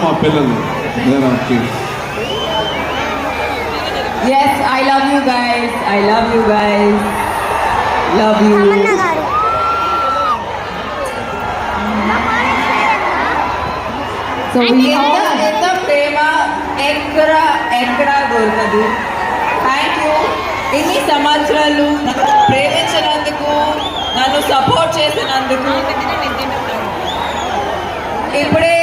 మా పిల్లలు. Yes, I love you guys. I love you guys. Love you. So ఎంత ప్రేమ ఎక్కడ దొరకదు. Thank you. ఇన్ని సంవత్సరాలు నన్ను ప్రేమించినందుకు, నన్ను సపోర్ట్ చేసినందుకు. ఇప్పుడే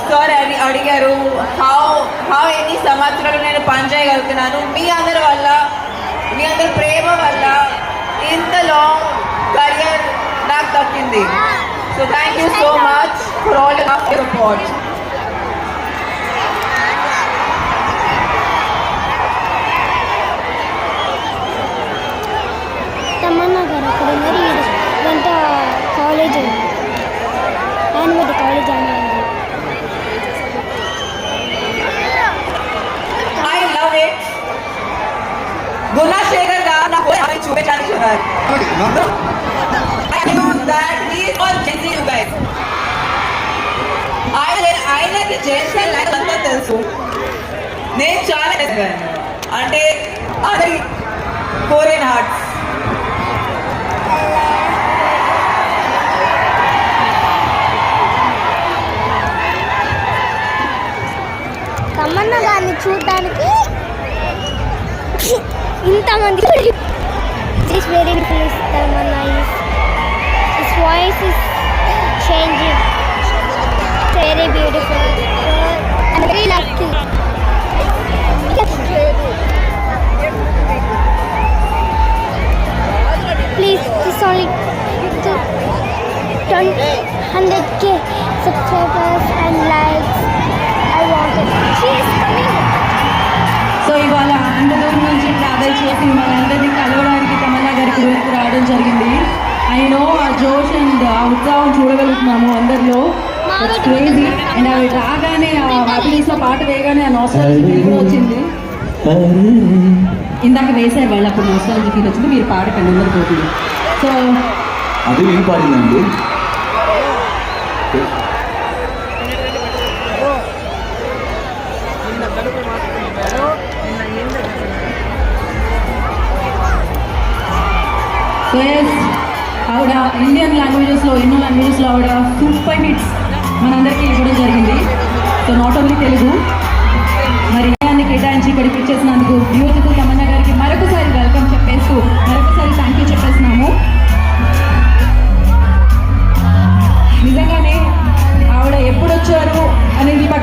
సార్ అడిగారు హౌ ఎన్ని సంవత్సరాలు నేను పని చేయగలుగుతున్నాను. మీ అందరి వల్ల, మీ అందరి ప్రేమ వల్ల ఇంత లాంగ్ కెరియర్ నాకు దక్కింది. So thank you so much for all your support. Tamannaah గారు అక్కడ ఉన్నారు. వంట కాలేజ్ యాన్యువల్ కాలేజ్ అన్నారు. I love it. గుణశేఖర్ గారు నాకు చూపించడానికి ఉన్నారు. ఆయనకి జెంట్స్ లైఫ్ అంతా తెలుసు. నేను చాలా అంటే అది కోరియన్ హార్ట్స్. తమన్నా గారిని చూడడానికి ఇంతమంది is very please. Tamannaah his voice is changing, very beautiful and very lucky. Please it's only 100K subscribers and likes. I want it. She is coming. So ఇవాళ అంత దూరం నుంచి ట్రావెల్ చేసి మనందరినీ కలవడానికి తమన్నా గారికి వరకు రావడం జరిగింది. ఐ నో ఆ జోష్ అండ్ ఆ ఉత్సాహం చూడగలుగుతున్నాము అందరిలో. It's crazy. అండ్ అవి రాగానే ఆ హ్యాపీనెస్లో పాట వేయగానే ఆ నాస్టాలజీ ఫీల్ కూడా వచ్చింది. ఇందాక వేసారు వాళ్ళు, అప్పుడు నాస్టాలజీ ఫీల్ వచ్చింది. మీరు పాడకండి అందరి పోతుంది. సో అది నేను పాడిందండి. ఆవిడ ఇండియన్ లాంగ్వేజెస్లో, ఎన్నో లాంగ్వేజెస్లో ఆవిడ సూపర్ హిట్స్ మనందరికీ ఇవ్వడం జరిగింది. So not only Telugu,